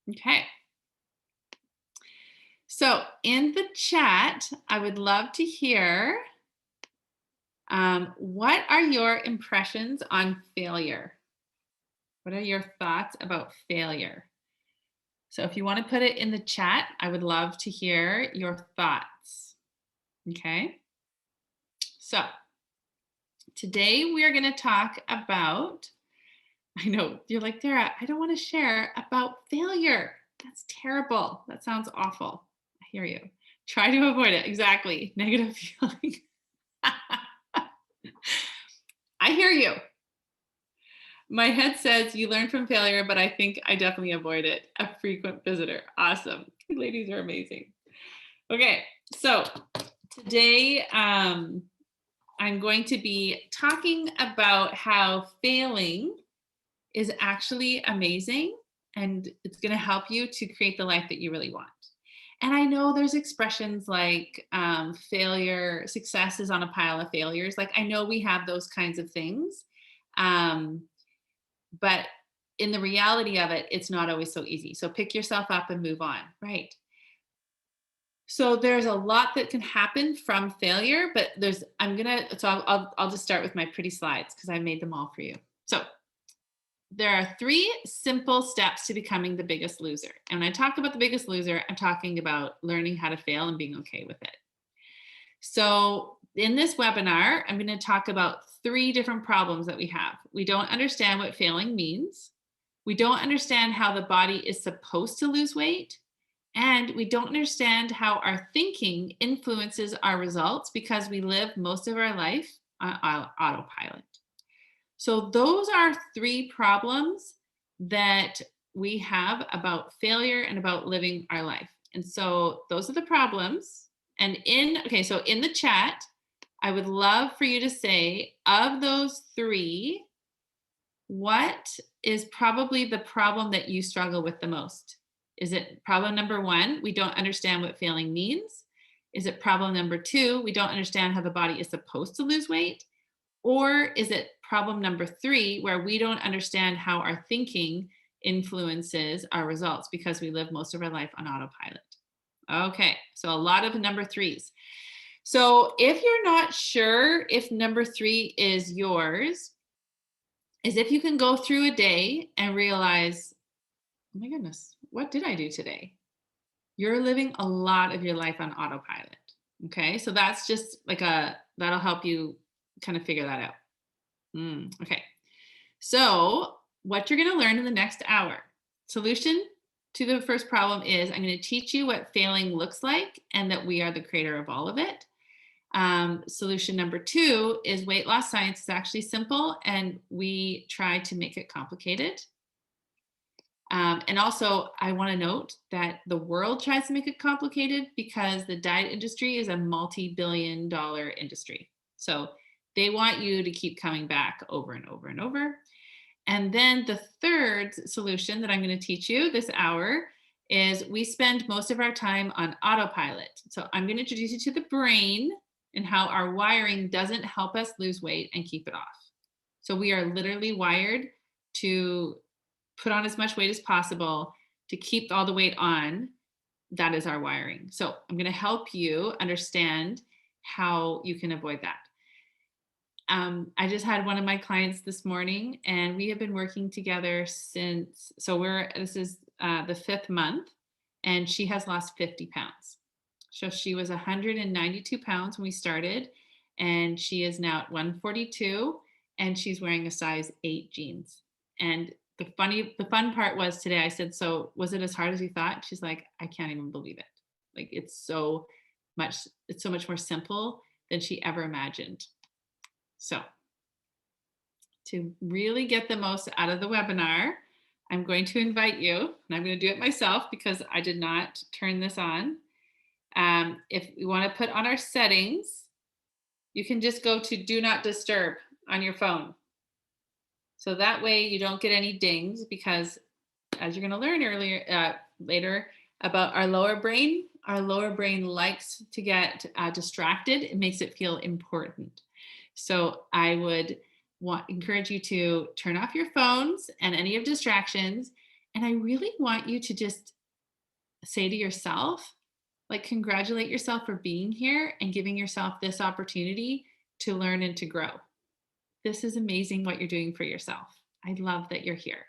Okay. So in the chat, I would love to hear what are your impressions on failure? What are your thoughts about failure? So if you want to put it in the chat, I would love to hear your thoughts. Okay. So today we are going to talk about, I know you're like, Dara, I don't want to share about failure. That's terrible. That sounds awful. I hear you. Try to avoid it. Exactly. Negative feeling. I hear you. My head says you learn from failure, but I think I definitely avoid it. A frequent visitor. Awesome. You ladies are amazing. Okay. So today, I'm going to be talking about how failing is actually amazing and it's going to help you to create the life that you really want. And I know there's expressions like failure, success is on a pile of failures. Like I know we have those kinds of things. Um, but in the reality of it, it's not always so easy. So pick yourself up and move on, right? So there's a lot that can happen from failure, but I'll just start with my pretty slides because I made them all for you. So there are 3 simple steps to becoming the biggest loser. And when I talk about the biggest loser, I'm talking about learning how to fail and being okay with it. So in this webinar, I'm going to talk about 3 different problems that we have. We don't understand what failing means. We don't understand how the body is supposed to lose weight. And we don't understand how our thinking influences our results because we live most of our life on autopilot. So those are 3 problems that we have about failure and about living our life. And so those are the problems. And so in the chat, I would love for you to say, of those 3, what is probably the problem that you struggle with the most? Is it problem number 1, we don't understand what failing means? Is it problem number 2, we don't understand how the body is supposed to lose weight? Or is it problem number 3, where we don't understand how our thinking influences our results because we live most of our life on autopilot? Okay, so a lot of number 3s. So if you're not sure if number 3 is yours, is if you can go through a day and realize, oh my goodness, what did I do today? You're living a lot of your life on autopilot. Okay, so that's just like that'll help you kind of figure that out. Okay, so what you're going to learn in the next hour. Solution to the first problem is I'm going to teach you what failing looks like and that we are the creator of all of it. Solution number 2 is weight loss science is actually simple and we try to make it complicated. And also, I want to note that the world tries to make it complicated because the diet industry is a multi-billion-dollar industry. So they want you to keep coming back over and over and over. And then the third solution that I'm going to teach you this hour is we spend most of our time on autopilot. So I'm going to introduce you to the brain and how our wiring doesn't help us lose weight and keep it off. So we are literally wired to put on as much weight as possible to keep all the weight on. That is our wiring. So I'm going to help you understand how you can avoid that. I just had one of my clients this morning and we have been working together since, this is the 5th month and she has lost 50 pounds. So she was 192 pounds when we started and she is now at 142 and she's wearing a size 8 jeans. And the fun part was today, I said, so was it as hard as you thought? She's like, I can't even believe it. Like it's so much more simple than she ever imagined. So to really get the most out of the webinar, I'm going to invite you, and I'm going to do it myself because I did not turn this on. If we want to put on our settings, you can just go to do not disturb on your phone. So that way you don't get any dings because as you're going to learn later about our lower brain likes to get distracted. It makes it feel important. So I would encourage you to turn off your phones and any of distractions And I really want you to just say to yourself, like, congratulate yourself for being here and giving yourself this opportunity to learn and to grow. This is amazing what you're doing for yourself. I love that you're here.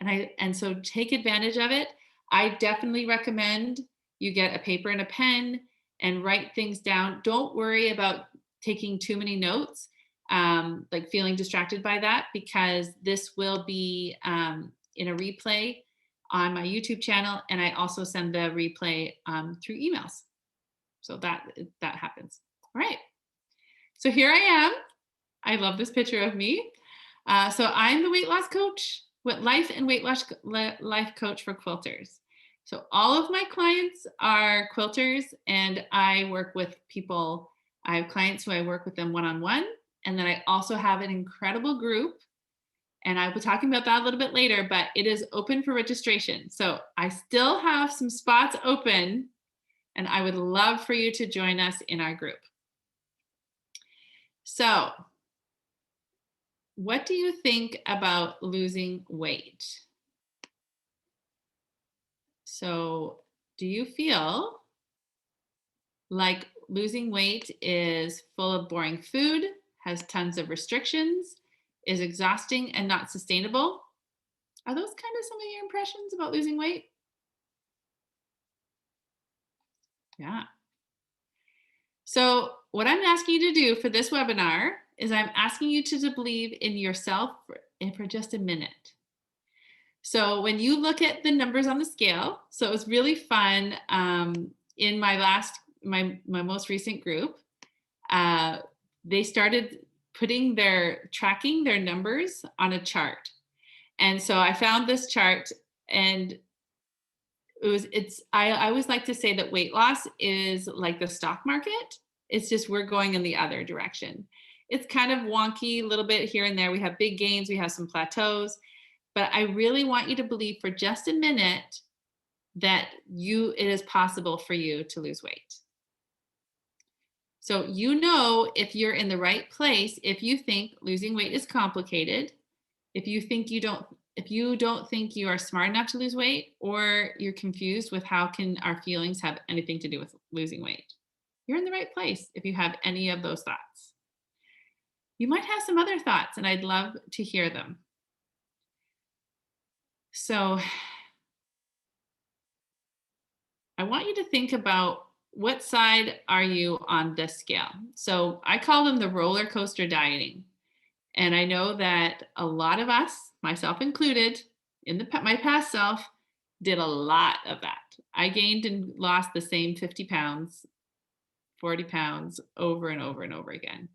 And so take advantage of it. I definitely recommend you get a paper and a pen and write things down. Don't worry about taking too many notes, like feeling distracted by that, because this will be in a replay on my YouTube channel, and I also send the replay through emails. So that happens. All right. So here I am. I love this picture of me. So I'm the weight loss coach, life and weight loss life coach for quilters. So all of my clients are quilters, and I work with people. I have clients who I work with them one-on-one, and then I also have an incredible group, and I will be talking about that a little bit later, but it is open for registration. So I still have some spots open, and I would love for you to join us in our group. So what do you think about losing weight? So, do you feel like losing weight is full of boring food, has tons of restrictions, is exhausting and not sustainable? Are those kind of some of your impressions about losing weight? Yeah. So, what I'm asking you to do for this webinar is I'm asking you to believe in yourself for just a minute. So when you look at the numbers on the scale, so it was really fun in my most recent group, they started tracking their numbers on a chart. And so I found this chart, and I always like to say that weight loss is like the stock market. It's just we're going in the other direction. It's kind of wonky a little bit here and there. We have big gains, we have some plateaus. But I really want you to believe for just a minute that it is possible for you to lose weight. So if you're in the right place, if you think losing weight is complicated, if you don't think you are smart enough to lose weight, or you're confused with how can our feelings have anything to do with losing weight, you're in the right place if you have any of those thoughts. You might have some other thoughts, and I'd love to hear them. So I want you to think about what side are you on this scale. So I call them the roller coaster dieting. And I know that a lot of us, myself included, my past self, did a lot of that. I gained and lost the same 50 pounds, 40 pounds over and over and over again.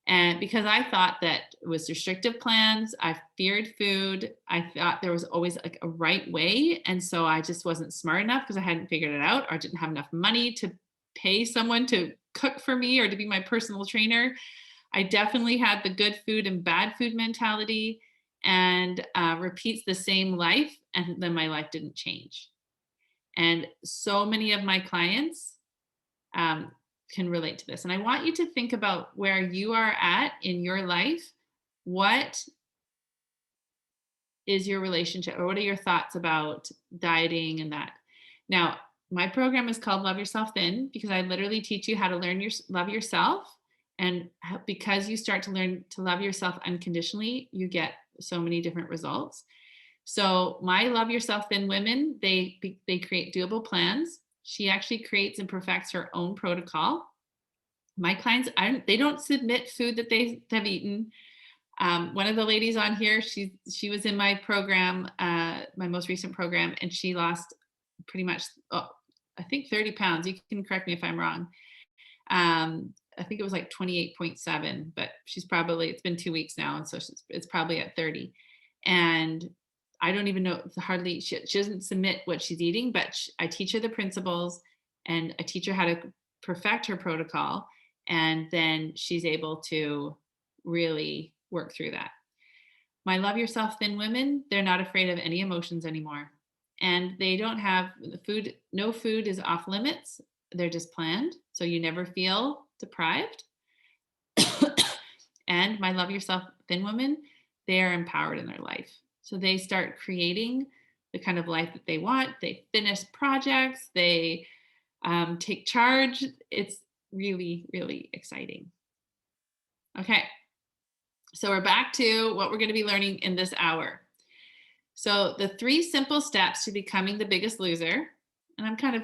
And because I thought that it was restrictive plans, I feared food. I thought there was always like a right way. And so I just wasn't smart enough because I hadn't figured it out, or didn't have enough money to pay someone to cook for me or to be my personal trainer. I definitely had the good food and bad food mentality, and repeats the same life. And then my life didn't change. And so many of my clients can relate to this. And I want you to think about where you are at in your life. What is your relationship, or what are your thoughts about dieting and that? Now, my program is called Love Yourself Thin, because I literally teach you how to love yourself. And because you start to learn to love yourself unconditionally, you get so many different results. So my Love Yourself Thin women, they create doable plans. She actually creates and perfects her own protocol. My clients, they don't submit food that they have eaten. One of the ladies on here, she was in my program, my most recent program, and she lost pretty much, I think 30 pounds. You can correct me if I'm wrong. I think it was like 28.7, but it's been 2 weeks now. And so it's probably at 30. And I don't even know, she doesn't submit what she's eating, but I teach her the principles, and I teach her how to perfect her protocol. And then she's able to really work through that. My Love Yourself Thin women, they're not afraid of any emotions anymore. And they don't have food. No food is off limits. They're just planned. So you never feel deprived. And my Love Yourself Thin women, they are empowered in their life. So they start creating the kind of life that they want. They finish projects, they take charge. It's really, really exciting. Okay, so we're back to what we're going to be learning in this hour. So the 3 simple steps to becoming the biggest loser, and I'm kind of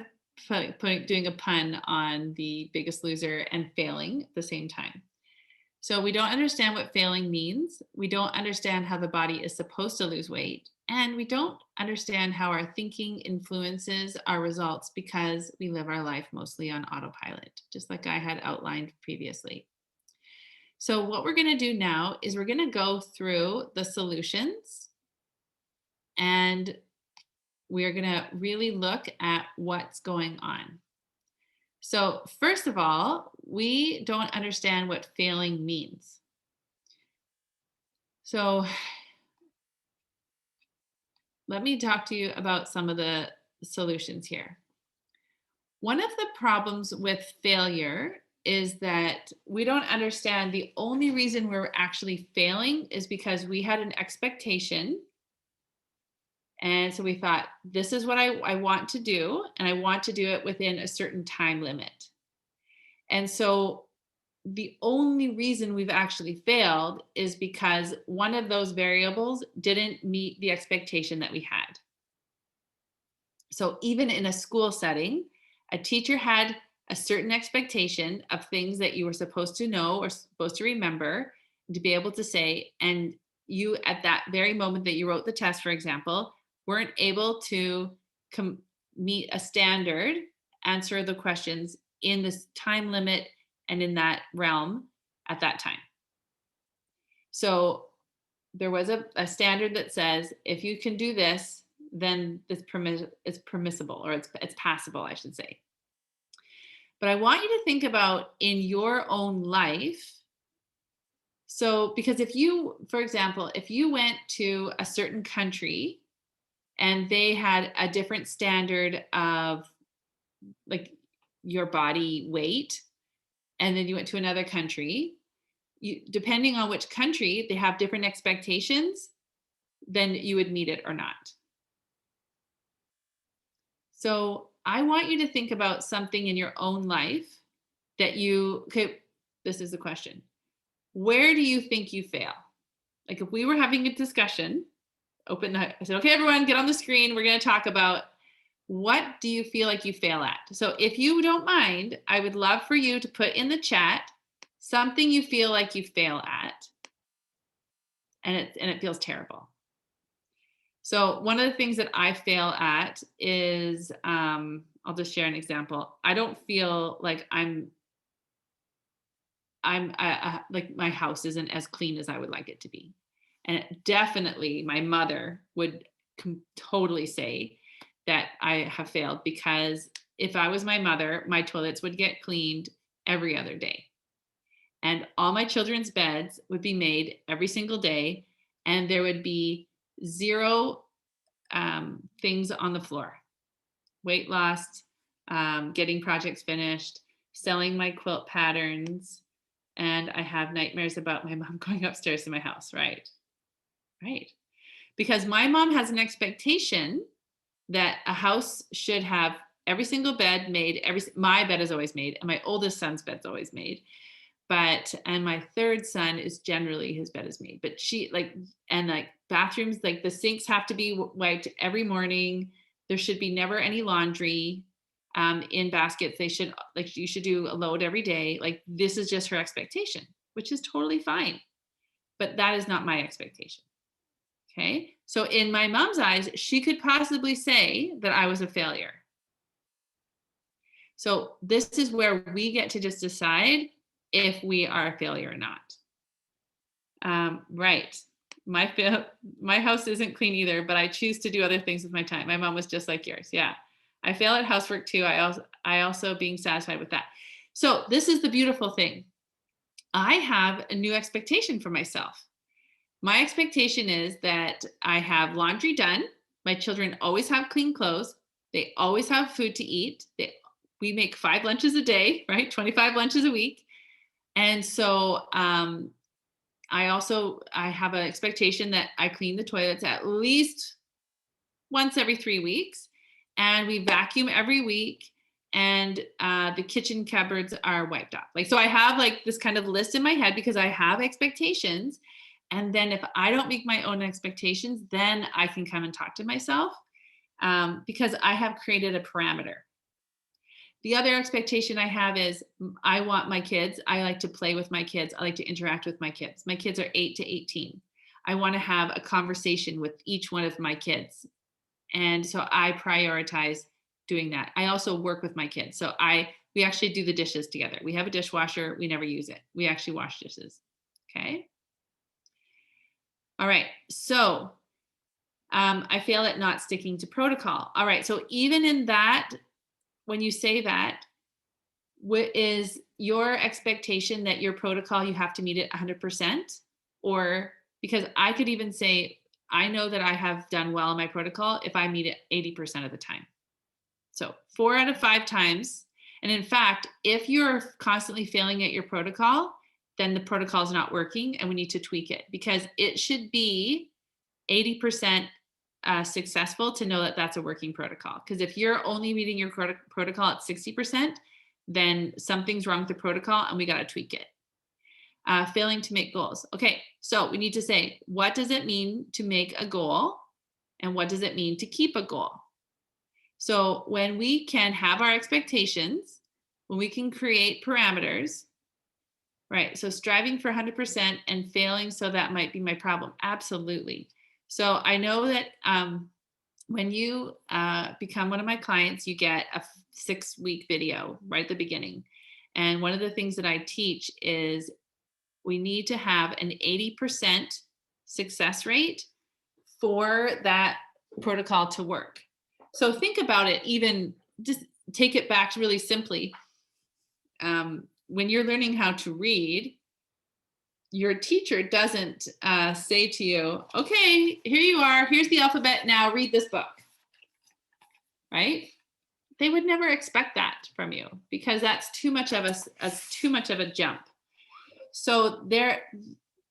doing a pun on the biggest loser and failing at the same time. So we don't understand what failing means. We don't understand how the body is supposed to lose weight. And we don't understand how our thinking influences our results because we live our life mostly on autopilot, just like I had outlined previously. So what we're going to do now is we're going to go through the solutions, and we're going to really look at what's going on. So first of all, we don't understand what failing means. So let me talk to you about some of the solutions here. One of the problems with failure is that we don't understand the only reason we're actually failing is because we had an expectation. And so we thought, this is what I want to do, and I want to do it within a certain time limit. And so the only reason we've actually failed is because one of those variables didn't meet the expectation that we had. So even in a school setting, a teacher had a certain expectation of things that you were supposed to know or supposed to remember to be able to say, and you at that very moment that you wrote the test, for example, weren't able to meet a standard, answer the questions in this time limit and in that realm at that time. So there was a standard that says, if you can do this, then it's permissible, or it's passable, I should say. But I want you to think about in your own life. So, because if you, for example, if you went to a certain country and they had a different standard of like your body weight, and then you went to another country, depending on which country, they have different expectations, then you would meet it or not. So I want you to think about something in your own life that this is the question. Where do you think you fail? Like if we were having a discussion, I said, okay, everyone get on the screen. We're going to talk about what do you feel like you fail at? So if you don't mind, I would love for you to put in the chat something you feel like you fail at, and it feels terrible. So one of the things that I fail at is, I'll just share an example. I don't feel like like my house isn't as clean as I would like it to be. And definitely my mother would totally say that I have failed, because if I was my mother, my toilets would get cleaned every other day. And all my children's beds would be made every single day. And there would be 0 things on the floor. Weight loss, getting projects finished, selling my quilt patterns. And I have nightmares about my mom going upstairs to my house, right? Right. Because my mom has an expectation that a house should have every single bed made. My bed is always made, and my oldest son's bed's always made. And my third son is generally, his bed is made. But bathrooms, like the sinks have to be wiped every morning. There should be never any laundry in baskets. You should do a load every day. Like this is just her expectation, which is totally fine. But that is not my expectation. Okay. So in my mom's eyes, she could possibly say that I was a failure. So this is where we get to just decide if we are a failure or not. Right. My house isn't clean either, but I choose to do other things with my time. My mom was just like yours. Yeah. I fail at housework too. I also being satisfied with that. So this is the beautiful thing. I have a new expectation for myself. My expectation is that I have laundry done. My children always have clean clothes. They always have food to eat. We make 5 lunches a day, right? 25 lunches a week. And so I have an expectation that I clean the toilets at least once every 3 weeks, and we vacuum every week, and the kitchen cupboards are wiped off. Like, so I have like this kind of list in my head because I have expectations. And then if I don't meet my own expectations, then I can come and talk to myself, because I have created a parameter. The other expectation I have is I want my kids. I like to play with my kids. I like to interact with my kids. My kids are 8 to 18. I want to have a conversation with each one of my kids. And so I prioritize doing that. I also work with my kids. So we actually do the dishes together. We have a dishwasher. We never use it. We actually wash dishes. Okay. All right. So I fail at not sticking to protocol. All right. So even in that, when you say that, what is your expectation that your protocol, you have to meet it 100%? Or because I could even say, I know that I have done well in my protocol if I meet it 80% of the time. So 4 out of 5 times. And in fact, if you're constantly failing at your protocol, then the protocol is not working and we need to tweak it, because it should be 80% successful to know that that's a working protocol. Because if you're only meeting your protocol at 60%, then something's wrong with the protocol and we got to tweak it. Failing to make goals. Okay, so we need to say, what does it mean to make a goal? And what does it mean to keep a goal? So when we can have our expectations, when we can create parameters, right? So striving for 100% and failing, so that might be my problem. Absolutely. So I know that when you become one of my clients, you get a 6-week video right at the beginning. And one of the things that I teach is we need to have an 80% success rate for that protocol to work. So think about it, even just take it back to really simply. When you're learning how to read, your teacher doesn't say to you, okay, here you are, here's the alphabet, now read this book, right? They would never expect that from you because that's too much of a jump. So there,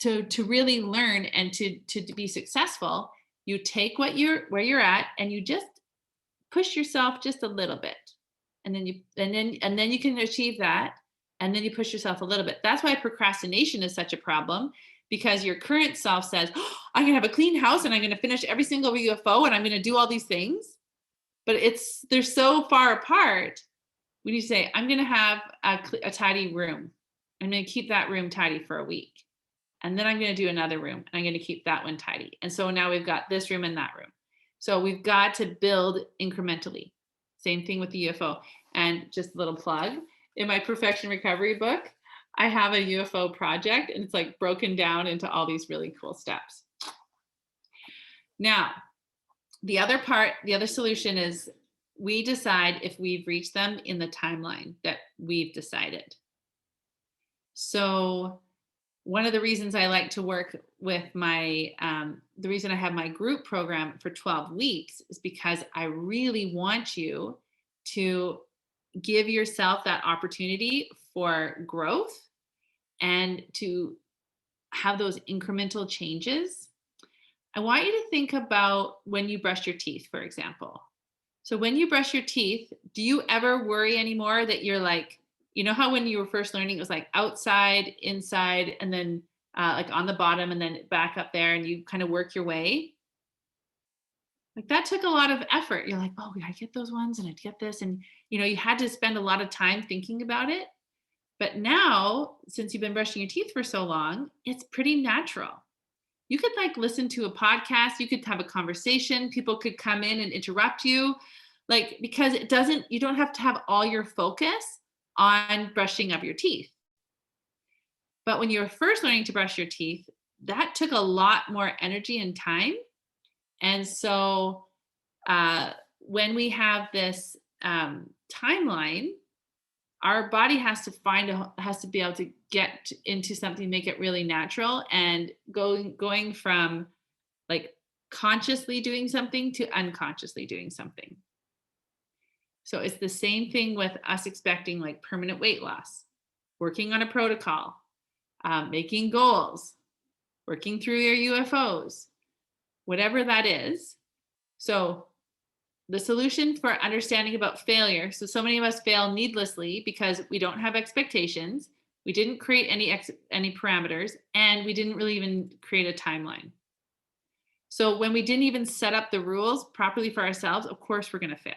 to really learn and to be successful, you take where you're at and you just push yourself just a little bit, and then you can achieve that, and then you push yourself a little bit. That's why procrastination is such a problem, because your current self says, oh, I'm gonna have a clean house and I'm gonna finish every single UFO and I'm gonna do all these things, but they're so far apart. We need to say, I'm gonna have a tidy room. I'm gonna keep that room tidy for a week, and then I'm gonna do another room and I'm gonna keep that one tidy. And so now we've got this room and that room. So we've got to build incrementally. Same thing with the UFO. And just a little plug, in my Perfection Recovery book, I have a UFO project, and it's like broken down into all these really cool steps. Now, the other solution is we decide if we've reached them in the timeline that we've decided. So one of the reasons I like to work with the reason I have my group program for 12 weeks is because I really want you to give yourself that opportunity for growth and to have those incremental changes. I want you to think about when you brush your teeth, for example. So when you brush your teeth, do you ever worry anymore that you're like, you know how when you were first learning, it was like outside, inside, and then like on the bottom and then back up there, and you kind of work your way? Like that took a lot of effort. You're like, oh, I get those ones and I'd get this. And, you had to spend a lot of time thinking about it. But now, since you've been brushing your teeth for so long, it's pretty natural. You could like listen to a podcast. You could have a conversation. People could come in and interrupt you. Like, because you don't have to have all your focus on brushing of your teeth. But when you were first learning to brush your teeth, that took a lot more energy and time. And so when we have this timeline, our body has to be able to get into something, make it really natural, and going from like consciously doing something to unconsciously doing something. So it's the same thing with us expecting like permanent weight loss, working on a protocol, making goals, working through your UFOs, whatever that is. So the solution for understanding about failure. So many of us fail needlessly because we don't have expectations. We didn't create any parameters, and we didn't really even create a timeline. So when we didn't even set up the rules properly for ourselves, of course we're going to fail.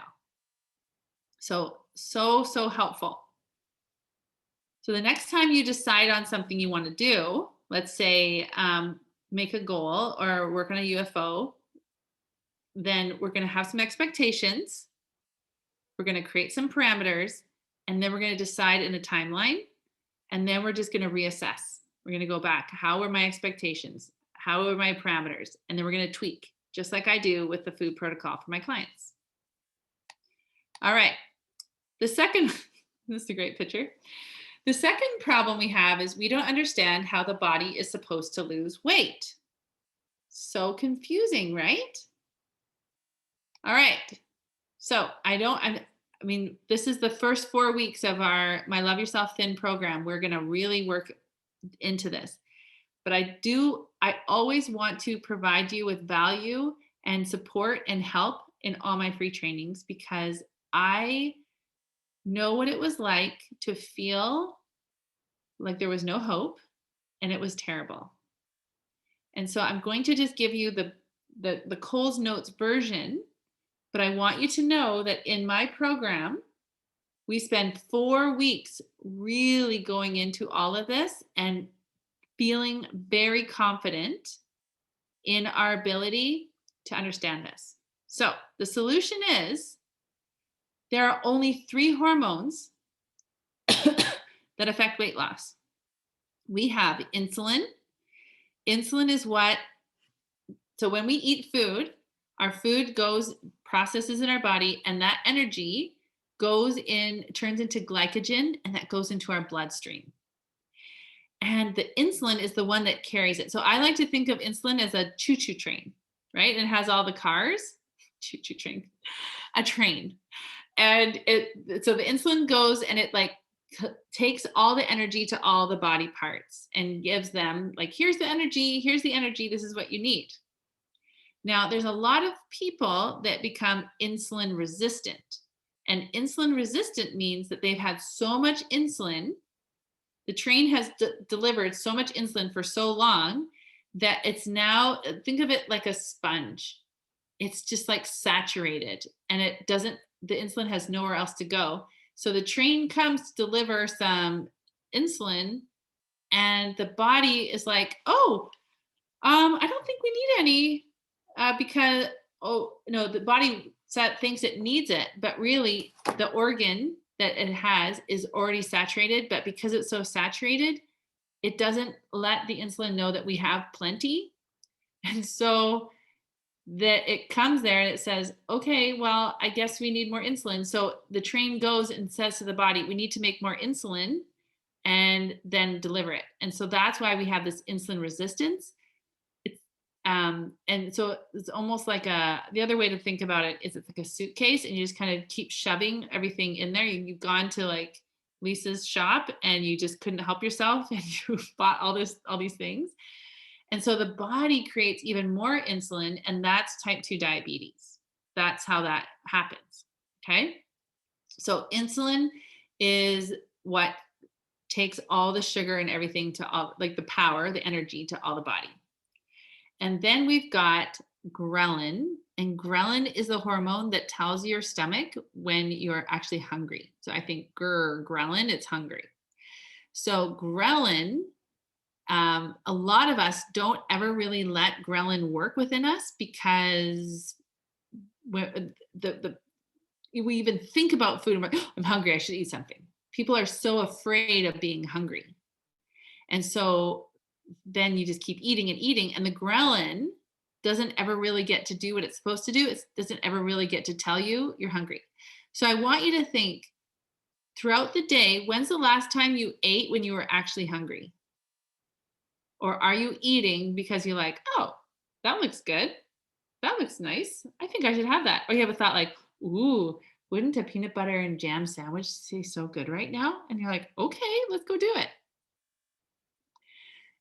So helpful. So the next time you decide on something you want to do, let's say make a goal or work on a UFO, then we're going to have some expectations. We're going to create some parameters, and then we're going to decide in a timeline. And then we're just going to reassess. We're going to go back. How are my expectations? How are my parameters? And then we're going to tweak, just like I do with the food protocol for my clients. All right. The second, this is a great picture. The second problem we have is we don't understand how the body is supposed to lose weight. So confusing, right? All right. So I mean, this is the first 4 weeks of my Love Yourself Thin program. We're going to really work into this. But I always want to provide you with value and support and help in all my free trainings, because I know what it was like to feel like there was no hope and it was terrible. And so I'm going to just give you the Coles Notes version, but I want you to know that in my program, we spend 4 weeks really going into all of this and feeling very confident in our ability to understand this. So the solution is there are only 3 hormones that affect weight loss. We have insulin. Insulin is so when we eat food, our food processes in our body, and that energy turns into glycogen, and that goes into our bloodstream. And the insulin is the one that carries it. So I like to think of insulin as a choo-choo train, right? It has all the cars, choo-choo train, a train. And so the insulin goes and it takes all the energy to all the body parts and gives them here's the energy, this is what you need. Now, there's a lot of people that become insulin resistant. And insulin resistant means that they've had so much insulin, the train has delivered so much insulin for so long that it's now, think of it like a sponge. It's just saturated, and the insulin has nowhere else to go. So the train comes to deliver some insulin, and the body is like, oh, I don't think we need any because, the body thinks it needs it, but really the organ that it has is already saturated. But because it's so saturated, it doesn't let the insulin know that we have plenty. And so that it comes there and it says, okay, well, I guess we need more insulin. So the train goes and says to the body, we need to make more insulin and then deliver it. And so that's why we have this insulin resistance. And so it's almost like the other way to think about it is it's like a suitcase, and you just kind of keep shoving everything in there. You've gone to Lisa's shop and you just couldn't help yourself, and you bought all these things. And so the body creates even more insulin, and that's type 2 diabetes. That's how that happens. Okay. So insulin is what takes all the sugar and everything to all, the power, the energy to all the body. And then we've got ghrelin, and ghrelin is the hormone that tells your stomach when you're actually hungry. So I think ghrelin, it's hungry. So ghrelin, a lot of us don't ever really let ghrelin work within us because we even think about food. I'm hungry, I should eat something. People are so afraid of being hungry. And so then you just keep eating and eating, and the ghrelin doesn't ever really get to do what it's supposed to do. It doesn't ever really get to tell you you're hungry. So I want you to think throughout the day, when's the last time you ate when you were actually hungry? Or are you eating because you're like, oh, that looks good. That looks nice. I think I should have that. Or you have a thought ooh, wouldn't a peanut butter and jam sandwich taste so good right now? And you're like, okay, let's go do it.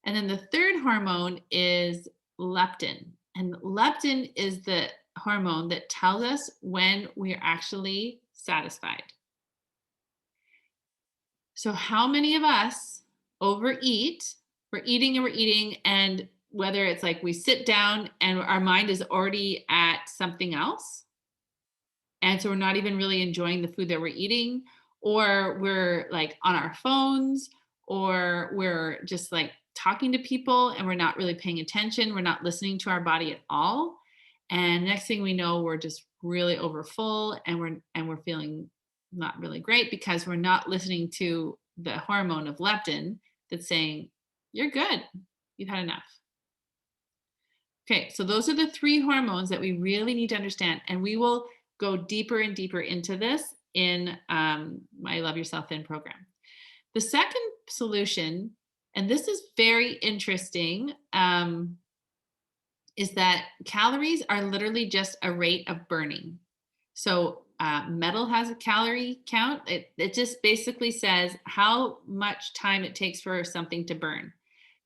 And then the third hormone is leptin. And leptin is the hormone that tells us when we're actually satisfied. So how many of us overeat? We're eating and we're eating, and whether it's like we sit down and our mind is already at something else, and so we're not even really enjoying the food that we're eating, or we're like on our phones, or we're just like talking to people and we're not really paying attention. We're not listening to our body at all. And next thing we know, we're just really overfull, and we're feeling not really great because we're not listening to the hormone of leptin that's saying, you're good. You've had enough. Okay, so those are the three hormones that we really need to understand. And we will go deeper and deeper into this in my Love Yourself Thin program. The second solution, and this is very interesting, is that calories are literally just a rate of burning. So metal has a calorie count. It just basically says how much time it takes for something to burn.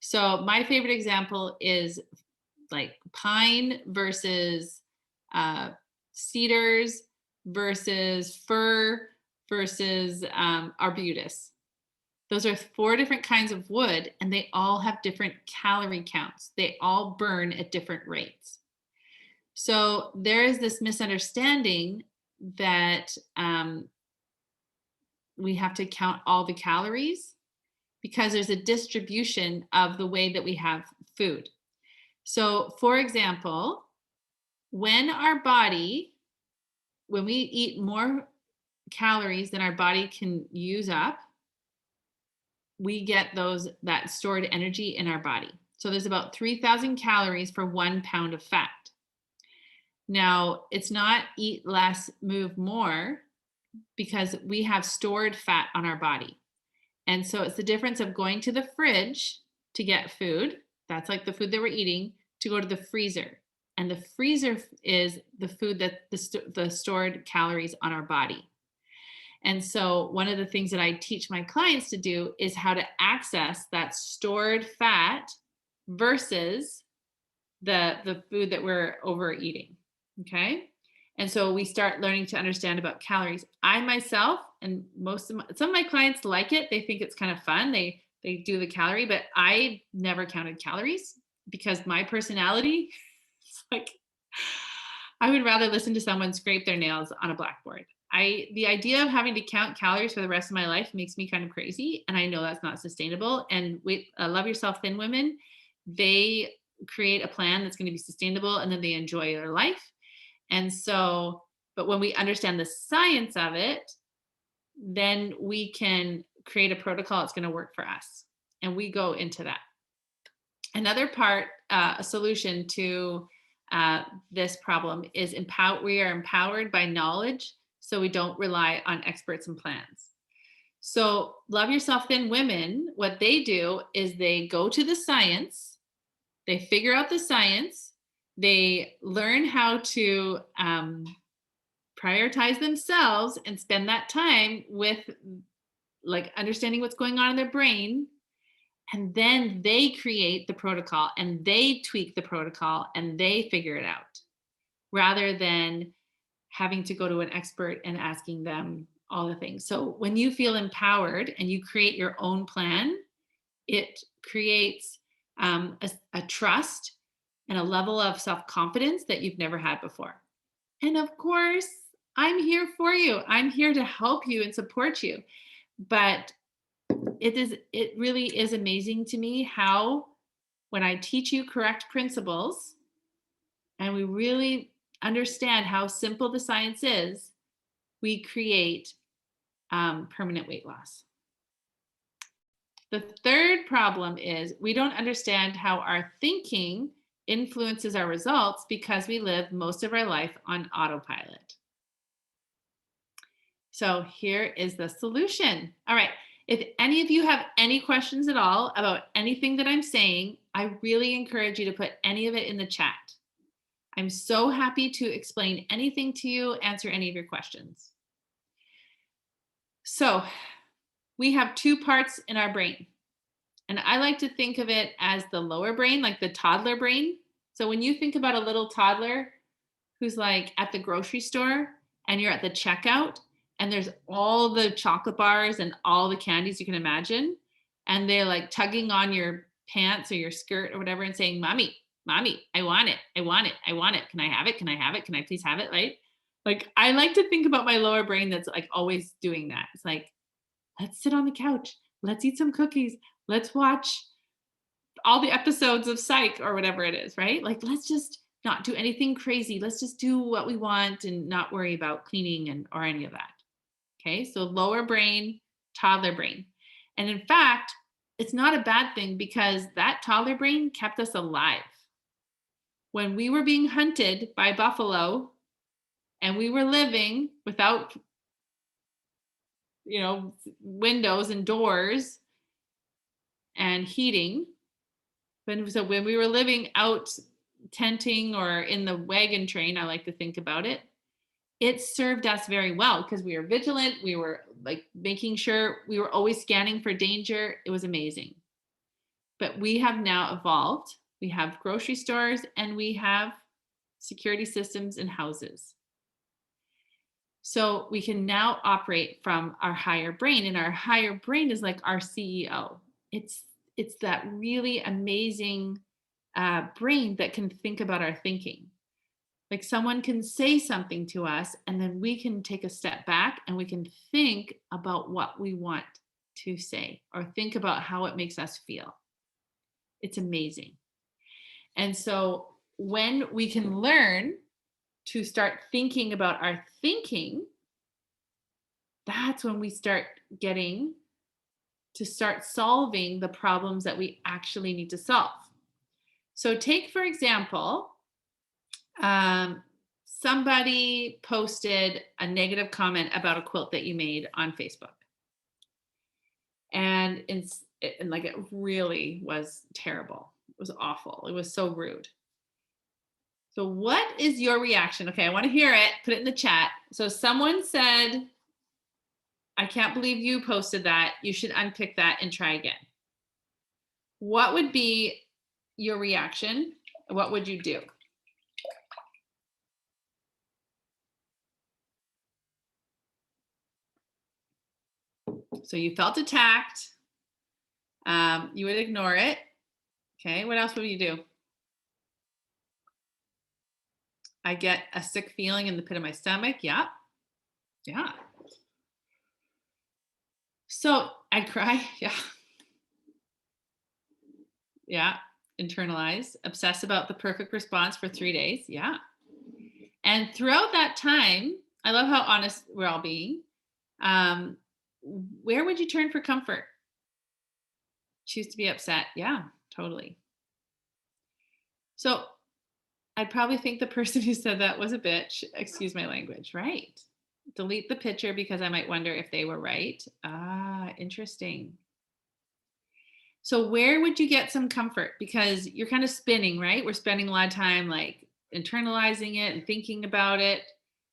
So my favorite example is like pine versus cedars versus fir versus arbutus. Those are 4 different kinds of wood, and they all have different calorie counts. They all burn at different rates. So there is this misunderstanding that we have to count all the calories because there's a distribution of the way that we have food. So, for example, when we eat more calories than our body can use up, we get that stored energy in our body. So there's about 3,000 calories for 1 pound of fat. Now, it's not eat less, move more, because we have stored fat on our body. And so it's the difference of going to the fridge to get food. That's like the food that we're eating, to go to the freezer. And the freezer is the food that the stored calories on our body. And so one of the things that I teach my clients to do is how to access that stored fat versus the food that we're overeating. Okay. And so we start learning to understand about calories. I myself, and some of my clients like it. They think it's kind of fun. They do the calorie, but I never counted calories because my personality is like, I would rather listen to someone scrape their nails on a blackboard. The idea of having to count calories for the rest of my life makes me kind of crazy. And I know that's not sustainable. And Love Yourself Thin women, they create a plan that's going to be sustainable, and then they enjoy their life. And so, but when we understand the science of it, then we can create a protocol that's going to work for us. And we go into that. Another part, a solution to this problem is we are empowered by knowledge, so we don't rely on experts and plans. So Love Yourself Thin women, what they do is they go to the science, they figure out the science, they learn how to prioritize themselves and spend that time with like understanding what's going on in their brain. And then they create the protocol and they tweak the protocol and they figure it out, rather than having to go to an expert and asking them all the things. So when you feel empowered and you create your own plan, it creates a trust and a level of self-confidence that you've never had before. And of course, I'm here for you. I'm here to help you and support you. But it really is amazing to me how, when I teach you correct principles and we really understand how simple the science is, we create permanent weight loss. The third problem is we don't understand how our thinking influences our results because we live most of our life on autopilot. So here is the solution. All right. If any of you have any questions at all about anything that I'm saying, I really encourage you to put any of it in the chat. I'm so happy to explain anything to you, answer any of your questions. So we have 2 parts in our brain. And I like to think of it as the lower brain, like the toddler brain. So when you think about a little toddler, who's like at the grocery store and you're at the checkout and there's all the chocolate bars and all the candies you can imagine. And they're like tugging on your pants or your skirt or whatever and saying, Mommy, Mommy, I want it. I want it. I want it. Can I have it? Can I have it? Can I please have it? Right? Like I like to think about my lower brain that's like always doing that. It's like, let's sit on the couch. Let's eat some cookies. Let's watch all the episodes of Psych or whatever it is, right? Like, let's just not do anything crazy. Let's just do what we want and not worry about cleaning and or any of that. Okay, so lower brain, toddler brain. And in fact, it's not a bad thing because that toddler brain kept us alive. When we were being hunted by buffalo and we were living without, windows and doors and heating, when we were living out tenting or in the wagon train, I like to think about it, it served us very well because we were vigilant. We were like making sure we were always scanning for danger. It was amazing. But we have now evolved. We have grocery stores and we have security systems in houses. So we can now operate from our higher brain, and our higher brain is like our CEO. It's that really amazing brain that can think about our thinking. Like someone can say something to us, and then we can take a step back and we can think about what we want to say or think about how it makes us feel. It's amazing. And so when we can learn to start thinking about our thinking, that's when we start getting to start solving the problems that we actually need to solve. So take, for example, somebody posted a negative comment about a quilt that you made on Facebook. And like it really was terrible. It was awful. It was so rude. So what is your reaction? Okay, I want to hear it. Put it in the chat. So someone said, I can't believe you posted that. You should unpick that and try again. What would be your reaction? What would you do? So you felt attacked. You would ignore it. Okay, what else would you do? I get a sick feeling in the pit of my stomach. Yeah. Yeah. So I'd cry. Yeah. Yeah. Internalize. Obsess about the perfect response for 3 days. Yeah. And throughout that time, I love how honest we're all being. Where would you turn for comfort? Choose to be upset. Yeah, totally. So I'd probably think the person who said that was a bitch. Excuse my language, right? Delete the picture because I might wonder if they were right. Ah, interesting. So where would you get some comfort? Because you're kind of spinning, right? We're spending a lot of time like internalizing it and thinking about it.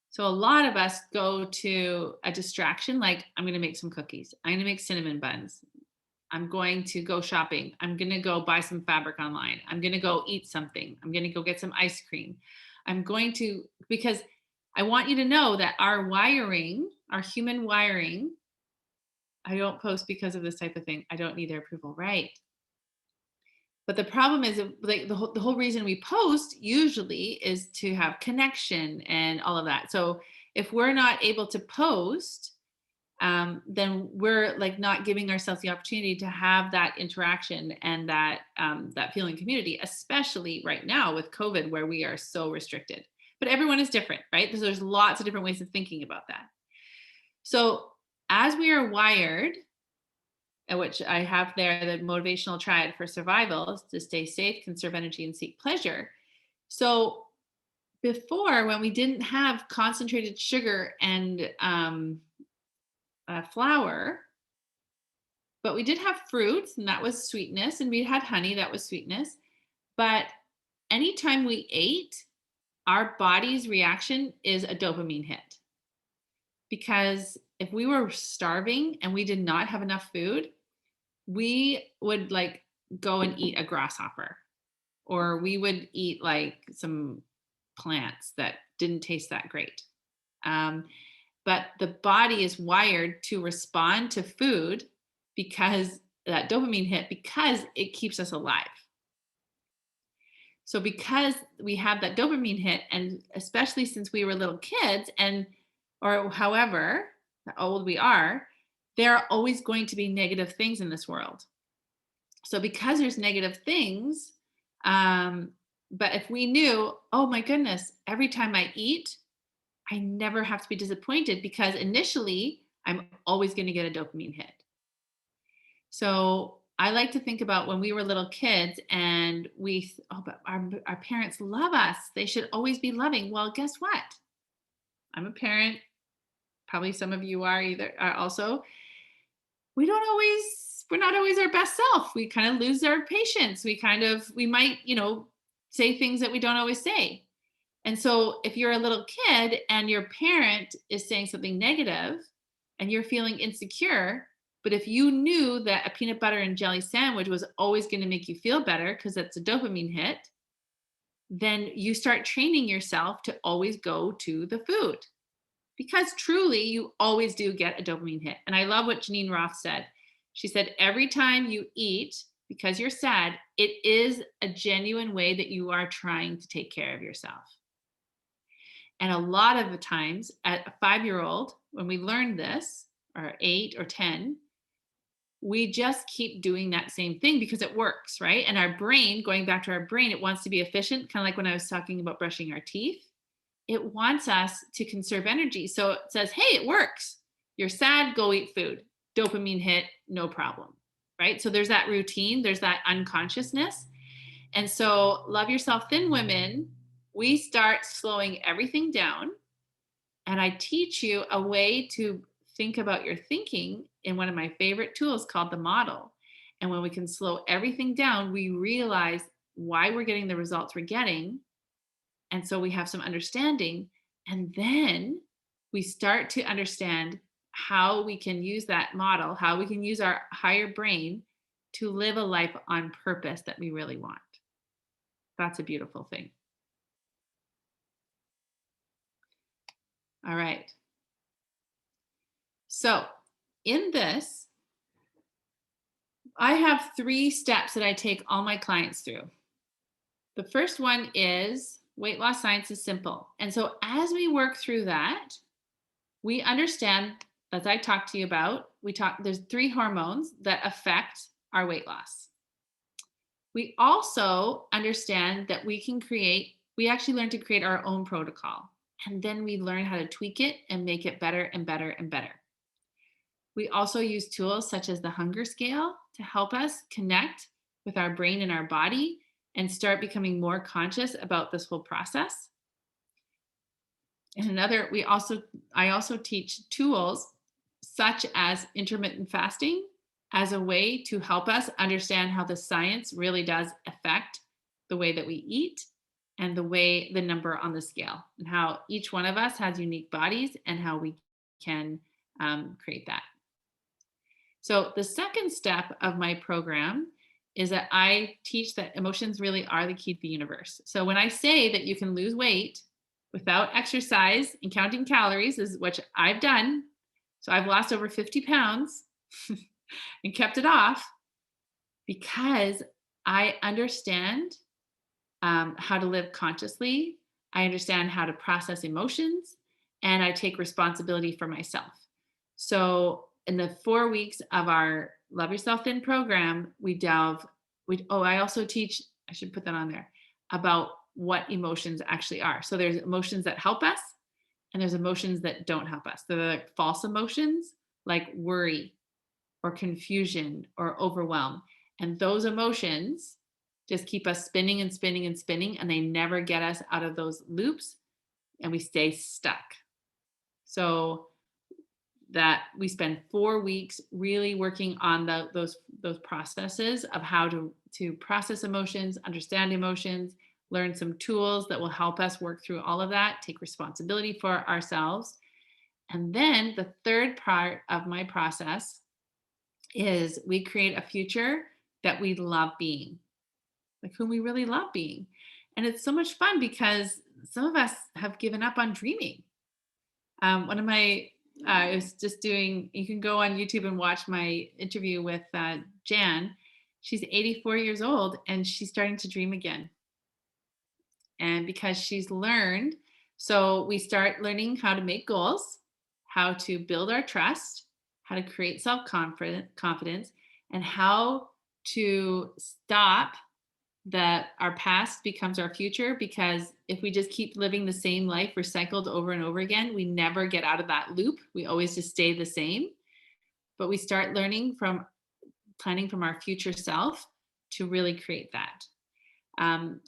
So a lot of us go to a distraction like, I'm going to make some cookies. I'm going to make cinnamon buns. I'm going to go shopping. I'm going to go buy some fabric online. I'm going to go eat something. I'm going to go get some ice cream. Because I want you to know that our wiring, our human wiring, I don't post because of this type of thing. I don't need their approval, right? But the problem is like the whole reason we post usually is to have connection and all of that. So if we're not able to post, then we're like not giving ourselves the opportunity to have that interaction and that feeling community, especially right now with COVID, where we are so restricted. But everyone is different, right? So there's lots of different ways of thinking about that. So as we are wired, which I have there, the motivational triad for survival, to stay safe, conserve energy, and seek pleasure. So before, when we didn't have concentrated sugar and flour, but we did have fruits, and that was sweetness, and we had honey, that was sweetness. But anytime we ate, our body's reaction is a dopamine hit. Because if we were starving and we did not have enough food, we would like go and eat a grasshopper, or we would eat like some plants that didn't taste that great. Um, but the body is wired to respond to food because that dopamine hit, because it keeps us alive. So because we have that dopamine hit, and especially since we were little kids, and or however old we are, there are always going to be negative things in this world. So because there's negative things, um, but if we knew, oh my goodness, every time I eat, I never have to be disappointed because initially I'm always going to get a dopamine hit. So I like to think about when we were little kids and oh, but our parents love us. They should always be loving. Well, guess what? I'm a parent. Probably some of you are either are also. We're not always our best self. We kind of lose our patience. We might, say things that we don't always say. And so if you're a little kid and your parent is saying something negative and you're feeling insecure, but if you knew that a peanut butter and jelly sandwich was always going to make you feel better because that's a dopamine hit, then you start training yourself to always go to the food because truly you always do get a dopamine hit. And I love what Janine Roth said. She said, every time you eat because you're sad, it is a genuine way that you are trying to take care of yourself. And a lot of the times at a 5-year-old, when we learn this, or 8 or 10, we just keep doing that same thing because it works, right? And our brain, going back to our brain, it wants to be efficient, kind of like when I was talking about brushing our teeth. It wants us to conserve energy. So it says, hey, it works. You're sad, go eat food. Dopamine hit, no problem, right? So there's that routine, there's that unconsciousness. And so Love Yourself Thin women, we start slowing everything down. And I teach you a way to think about your thinking in one of my favorite tools called the model. And when we can slow everything down, we realize why we're getting the results we're getting. And so we have some understanding. And then we start to understand how we can use that model, how we can use our higher brain to live a life on purpose that we really want. That's a beautiful thing. All right. So in this, I have 3 steps that I take all my clients through. The first one is weight loss science is simple. And so as we work through that, we understand, as I talked to you about, there's 3 hormones that affect our weight loss. We also understand that we actually learn to create our own protocol. And then we learn how to tweak it and make it better and better and better. We also use tools such as the hunger scale to help us connect with our brain and our body and start becoming more conscious about this whole process. And I also teach tools such as intermittent fasting as a way to help us understand how the science really does affect the way that we eat and the number on the scale, and how each one of us has unique bodies and how we can create that. So the second step of my program is that I teach that emotions really are the key to the universe. So when I say that you can lose weight without exercise and counting calories, is what I've done. So I've lost over 50 pounds and kept it off because I understand how to live consciously. I understand how to process emotions, and I take responsibility for myself. So in the 4 weeks of our Love Yourself Thin program, I also teach, I should put that on there, about what emotions actually are. So there's emotions that help us and there's emotions that don't help us. They're like false emotions like worry or confusion or overwhelm. And those emotions just keep us spinning and spinning and spinning, and they never get us out of those loops and we stay stuck. So that we spend 4 weeks really working on those processes of how to process emotions, understand emotions, learn some tools that will help us work through all of that, take responsibility for ourselves. And then the third part of my process is we create a future that we love being, like whom we really love being. And it's so much fun because some of us have given up on dreaming. One of my, I was just doing, you can go on YouTube and watch my interview with Jan. She's 84 years old and she's starting to dream again. And because she's learned, so we start learning how to make goals, how to build our trust, how to create confidence, and how to stop that our past becomes our future. Because if we just keep living the same life recycled over and over again, we never get out of that loop. We always just stay the same. But we start learning from planning from our future self to really create that. And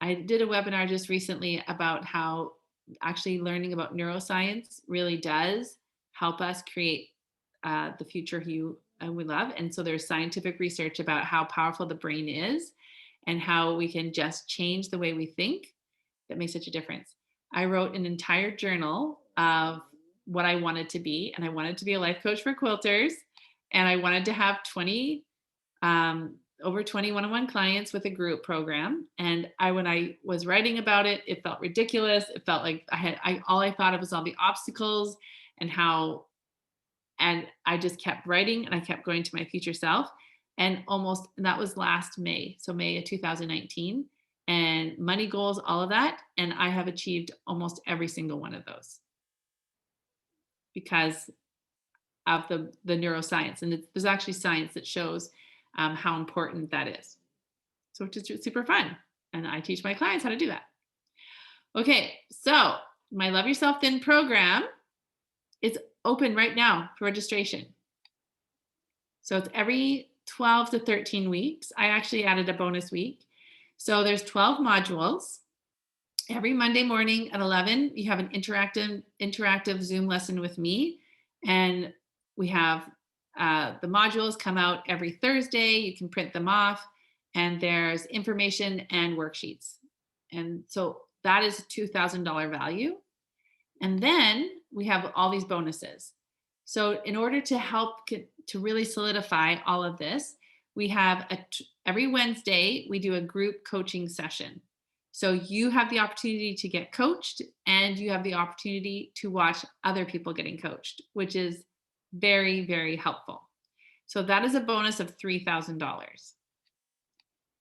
I did a webinar just recently about how actually learning about neuroscience really does help us create the future we love. And so there's scientific research about how powerful the brain is and how we can just change the way we think that makes such a difference. I wrote an entire journal of what I wanted to be, and I wanted to be a life coach for quilters, and I wanted to have over 20 one-on-one clients with a group program. And when I was writing about it, it felt ridiculous. It felt like all I thought of was all the obstacles and and I just kept writing and I kept going to my future self. And that was last May. So May of 2019, and money goals, all of that. And I have achieved almost every single one of those because of the neuroscience. And there's actually science that shows how important that is. So it's just super fun. And I teach my clients how to do that. Okay, so my Love Yourself Thin program is open right now for registration. So it's every 12 to 13 weeks. I actually added a bonus week. So there's 12 modules. Every Monday morning at 11, you have an interactive Zoom lesson with me. And we have the modules come out every Thursday. You can print them off, and there's information and worksheets. And so that is $2,000 value. And then we have all these bonuses. So in order to help to really solidify all of this, we have every Wednesday, we do a group coaching session. So you have the opportunity to get coached, and you have the opportunity to watch other people getting coached, which is very, very helpful. So that is a bonus of $3,000.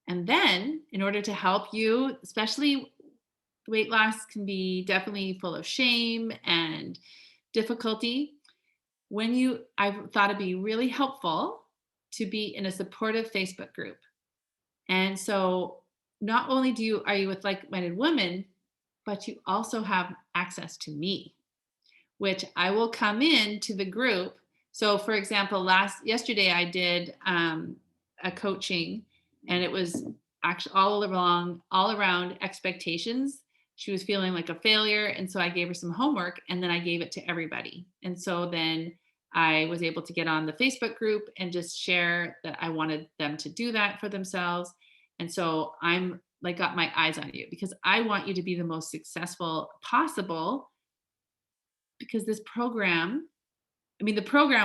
And then in order to help you, especially weight loss can be definitely full of shame and difficulty. I thought it'd be really helpful to be in a supportive Facebook group. And so not only are you with like-minded women, but you also have access to me, which I will come in to the group. So for example, yesterday I did a coaching, and it was actually all around expectations. She was feeling like a failure. And so I gave her some homework, and then I gave it to everybody. And so then I was able to get on the Facebook group and just share that I wanted them to do that for themselves. And so I'm like, got my eyes on you because I want you to be the most successful possible, because the program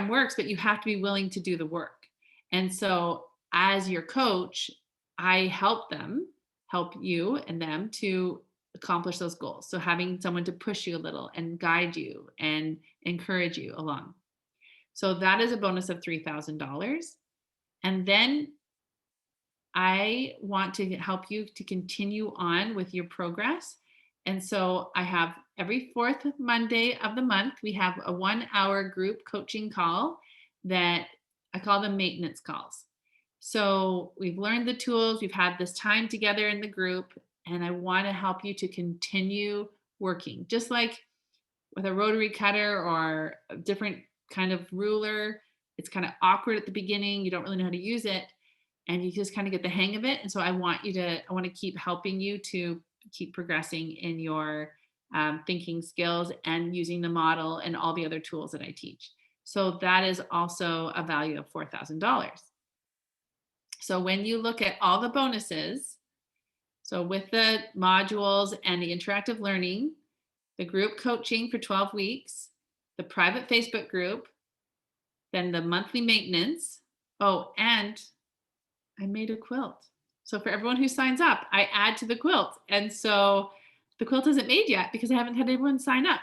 works, but you have to be willing to do the work. And so as your coach, I help you and them to accomplish those goals. So having someone to push you a little and guide you and encourage you along. So that is a bonus of $3,000. And then I want to help you to continue on with your progress. And so I have every fourth Monday of the month, we have a 1-hour group coaching call that I call them maintenance calls. So we've learned the tools, we've had this time together in the group, and I want to help you to continue working. Just like with a rotary cutter or a different kind of ruler, it's kind of awkward at the beginning. You don't really know how to use it, and you just kind of get the hang of it. And so I want to keep helping you to keep progressing in your thinking skills and using the model and all the other tools that I teach. So that is also a value of $4,000. So when you look at all the bonuses, so with the modules and the interactive learning, the group coaching for 12 weeks, the private Facebook group, then the monthly maintenance. Oh, and I made a quilt. So for everyone who signs up, I add to the quilt. And so the quilt isn't made yet because I haven't had everyone sign up.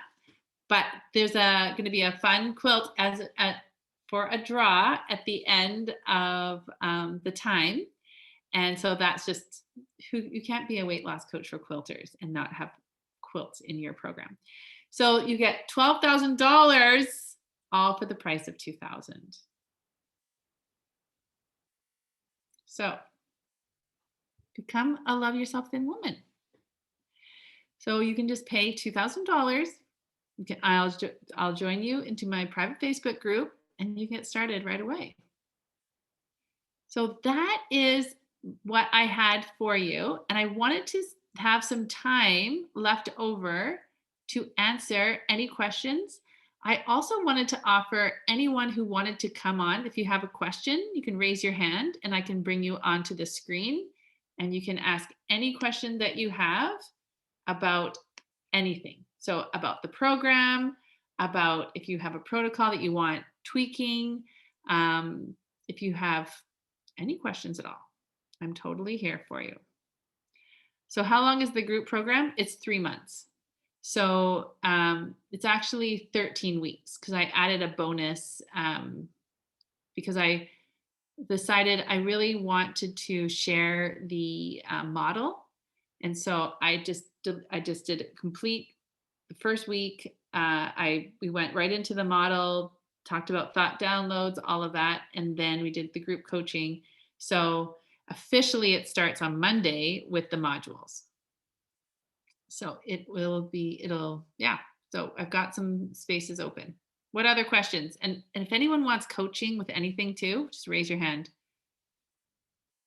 But there's going to be a fun quilt for a draw at the end of the time. And so that's just who you can't be a weight loss coach for quilters and not have quilts in your program. So you get $12,000 all for the price of $2,000. So become a love yourself thin woman. So you can just pay $2,000. I'll join you into my private Facebook group and you get started right away. So that is what I had for you. And I wanted to have some time left over to answer any questions. I also wanted to offer anyone who wanted to come on, if you have a question, you can raise your hand and I can bring you onto the screen and you can ask any question that you have about anything. So about the program, about if you have a protocol that you want tweaking, if you have any questions at all, I'm totally here for you. So how long is the group program? It's 3 months. So it's actually 13 weeks because I added a bonus because I decided I really wanted to share the model. And so I just did complete the first week. We went right into the model, talked about thought downloads, all of that. And then we did the group coaching. So officially it starts on Monday with the modules. So so I've got some spaces open. What other questions? And if anyone wants coaching with anything too, just raise your hand.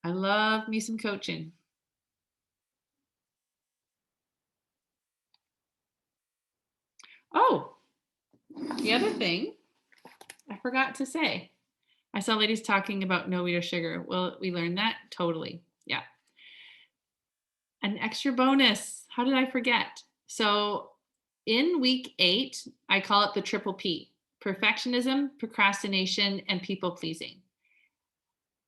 I love me some coaching. Oh, the other thing I forgot to say. I saw ladies talking about no wheat or sugar. Well, we learned that? Totally. Yeah. An extra bonus. How did I forget? So in week 8, I call it the triple P: perfectionism, procrastination, and people pleasing.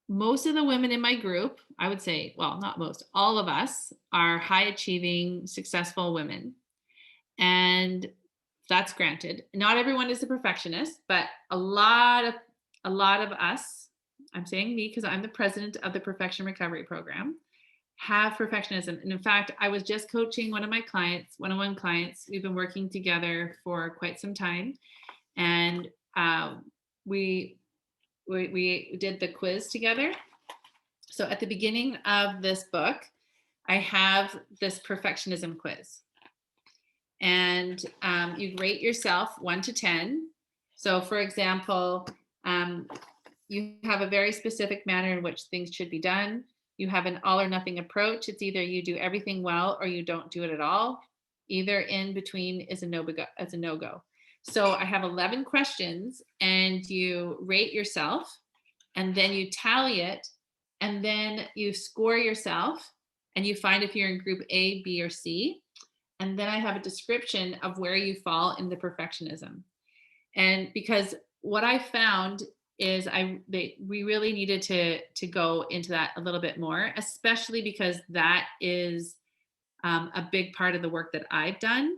Most of the women in my group, I would say, well, not most, all of us are high achieving, successful women. And that's granted. Not everyone is a perfectionist, but a lot of us, I'm saying me because I'm the president of the Perfection Recovery Program, have perfectionism. And in fact, I was just coaching one of my clients, one-on-one clients. We've been working together for quite some time. And we did the quiz together. So at the beginning of this book, I have this perfectionism quiz. And you rate yourself 1 to 10. So for example, you have a very specific manner in which things should be done. You have an all or nothing approach. It's either you do everything well or you don't do it at all. Either in between is a no-go. So I have 11 questions and you rate yourself and then you tally it and then you score yourself and you find if you're in group A, B, or C. And then I have a description of where you fall in the perfectionism. And because what I found is we really needed to go into that a little bit more, especially because that is a big part of the work that I've done.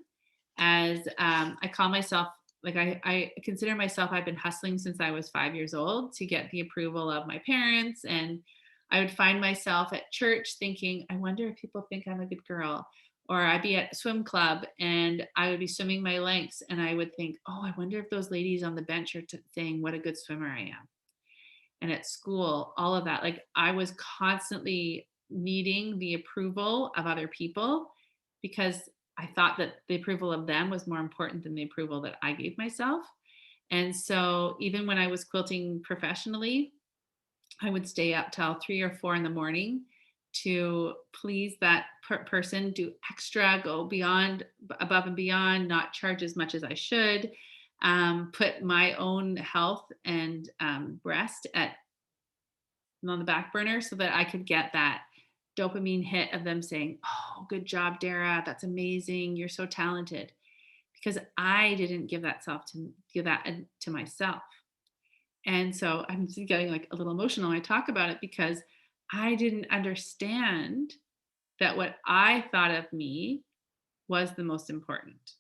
As I call myself, like I consider myself, I've been hustling since I was 5 years old to get the approval of my parents. And I would find myself at church thinking, I wonder if people think I'm a good girl. Or I'd be at swim club and I would be swimming my lengths and I would think, oh, I wonder if those ladies on the bench are saying what a good swimmer I am. And at school, all of that, like I was constantly needing the approval of other people because I thought that the approval of them was more important than the approval that I gave myself. And so even when I was quilting professionally, I would stay up till 3 or 4 in the morning to please that person, do extra, go beyond, above and beyond, not charge as much as I should, put my own health and rest on the back burner so that I could get that dopamine hit of them saying, oh, good job, Dara. That's amazing. You're so talented. Because I didn't give that to myself. And so I'm getting like a little emotional when I talk about it because I didn't understand that what I thought of me was the most important.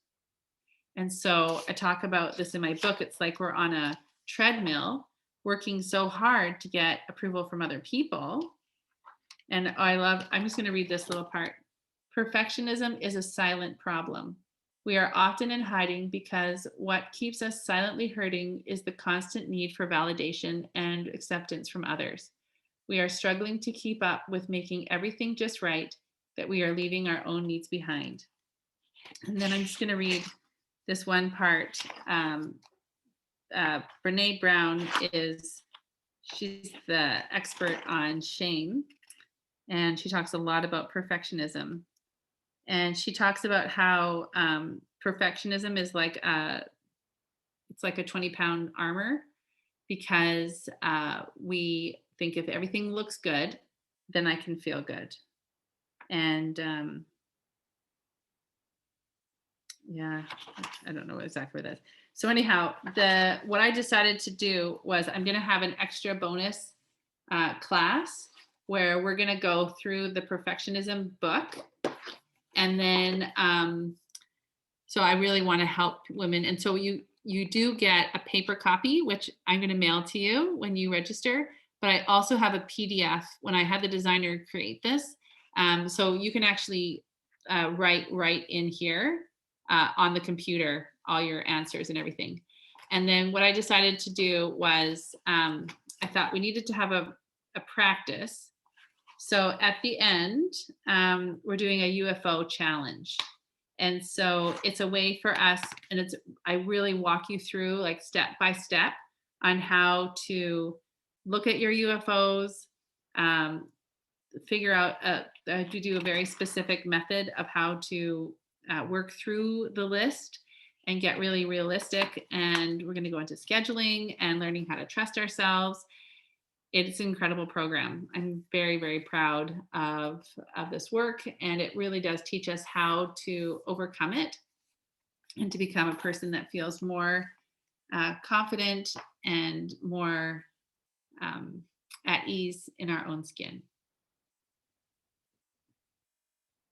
And so I talk about this in my book. It's like we're on a treadmill working so hard to get approval from other people. And I'm just going to read this little part. Perfectionism is a silent problem. We are often in hiding because what keeps us silently hurting is the constant need for validation and acceptance from others. We are struggling to keep up with making everything just right, that we are leaving our own needs behind. And then I'm just going to read this one part. Brene Brown she's the expert on shame, and she talks a lot about perfectionism. And she talks about how perfectionism is like it's like a 20-pound armor, because we think if everything looks good, then I can feel good. And yeah, I don't know exactly what that is. So anyhow, what I decided to do was I'm going to have an extra bonus class where we're going to go through the perfectionism book. And then, so I really want to help women. And so you do get a paper copy, which I'm going to mail to you when you register. But I also have a PDF when I had the designer create this. So you can actually write right in here on the computer, all your answers and everything. And then what I decided to do was I thought we needed to have a practice. So at the end, we're doing a UFO challenge. And so it's a way for us, and I really walk you through like step by step on how to look at your UFOs, figure out, to do a very specific method of how to work through the list and get really realistic. And we're going to go into scheduling and learning how to trust ourselves. It's an incredible program. I'm very, very proud of this work. And it really does teach us how to overcome it and to become a person that feels more confident and more at ease in our own skin.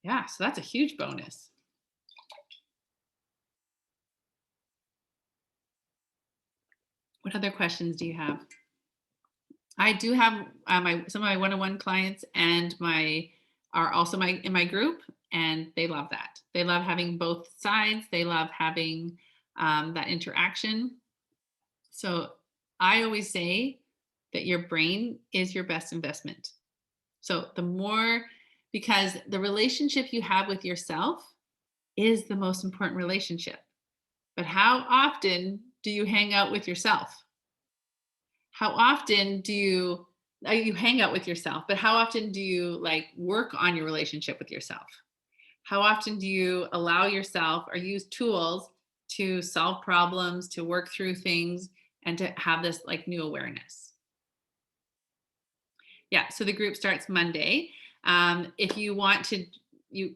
Yeah, so that's a huge bonus. What other questions do you have? I do have some of my one-on-one clients and are also in my group, and they love that. They love having both sides. They love having that interaction. So I always say that your brain is your best investment. So because the relationship you have with yourself is the most important relationship. But how often do you hang out with yourself? How often do you hang out with yourself, but how often do you like work on your relationship with yourself? How often do you allow yourself or use tools to solve problems, to work through things, and to have this like new awareness? Yeah, so the group starts Monday. If you want to,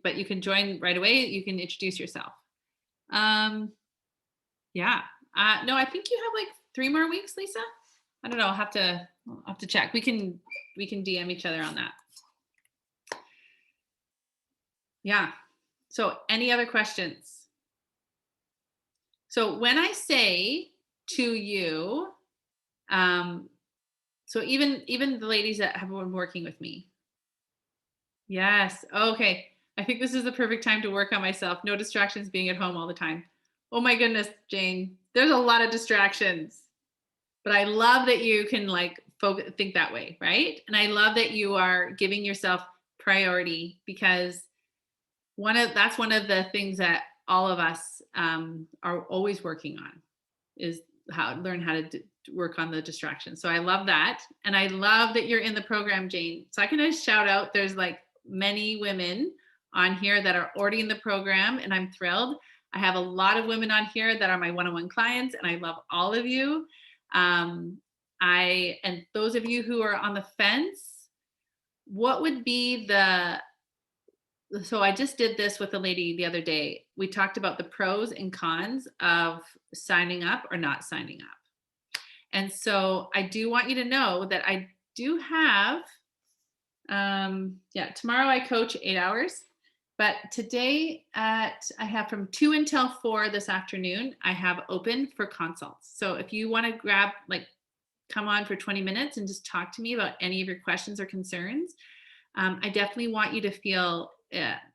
but you can join right away. You can introduce yourself. Yeah. No, I think you have like 3 more weeks, Lisa. I don't know. I'll have to check. We can DM each other on that. Yeah. So any other questions? So when I say to you, so even the ladies that have been working with me. Yes. Okay. I think this is the perfect time to work on myself. No distractions, being at home all the time. Oh my goodness, Jane. There's a lot of distractions. But I love that you can like think that way, right? And I love that you are giving yourself priority, because that's one of the things that all of us are always working on, is learn how to work on the distractions. So I love that. And I love that you're in the program, Jane. So I can just shout out, there's like many women on here that are already in the program, and I'm thrilled. I have a lot of women on here that are my one-on-one clients, and I love all of you. And those of you who are on the fence, what would be so I just did this with a lady the other day. We talked about the pros and cons of signing up or not signing up. And so I do want you to know that I do have Yeah, tomorrow I coach 8 hours. But today I have from 2 until 4 this afternoon, I have open for consults. So if you want to come on for 20 minutes and just talk to me about any of your questions or concerns, I definitely want you to feel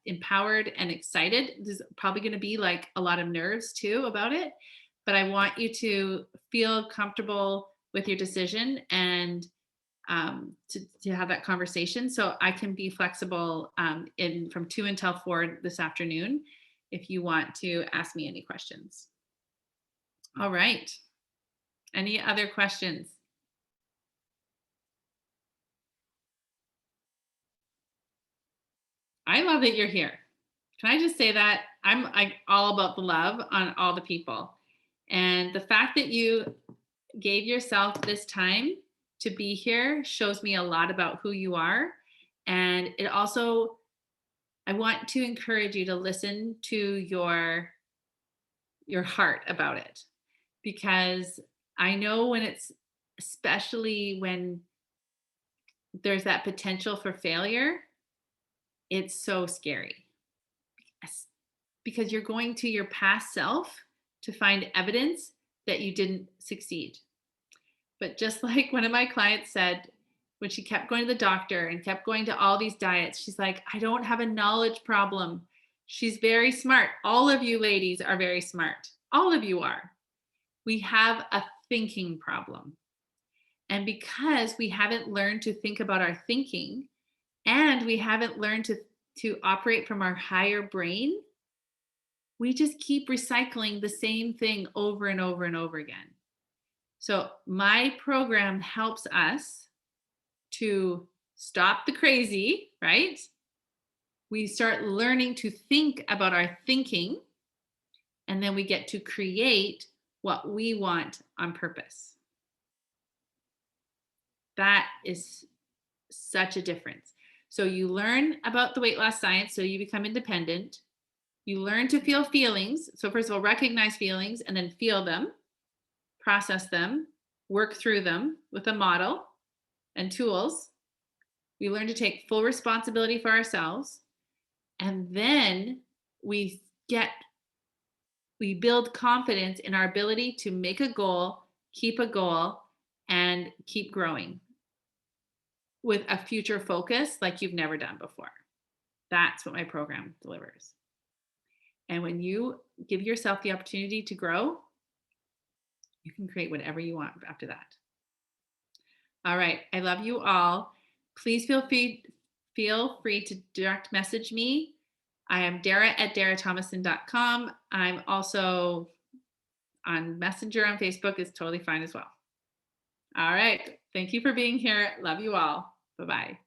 empowered and excited. There's probably going to be like a lot of nerves too about it, but I want you to feel comfortable with your decision and to have that conversation. So I can be flexible in from 2 until 4 this afternoon if you want to ask me any questions. All right. Any other questions? I love that you're here. Can I just say that I'm all about the love on all the people. And the fact that you gave yourself this time to be here shows me a lot about who you are. And it also, I want to encourage you to listen to your heart about it, because I know when it's, especially when there's that potential for failure, it's so scary. Because you're going to your past self to find evidence that you didn't succeed. But just like one of my clients said, when she kept going to the doctor and kept going to all these diets, she's like, I don't have a knowledge problem. She's very smart. All of you ladies are very smart. All of you are. We have a thinking problem. And because we haven't learned to think about our thinking, and we haven't learned to operate from our higher brain, we just keep recycling the same thing over and over and over again. So my program helps us to stop the crazy, right? We start learning to think about our thinking, and then we get to create what we want on purpose. That is such a difference. So you learn about the weight loss science, so you become independent. You learn to feel feelings. So first of all, recognize feelings and then feel them, process them, work through them with a model and tools. We learn to take full responsibility for ourselves. And then we build confidence in our ability to make a goal, and keep growing with a future focus like you've never done before. That's what my program delivers. And when you give yourself the opportunity to grow, you can create whatever you want after that. All right. I love you all. Please feel free to direct message me. I am Dara at daratomasson.com. I'm also on Messenger on Facebook, is totally fine as well. All right. Thank you for being here. Love you all. Bye-bye.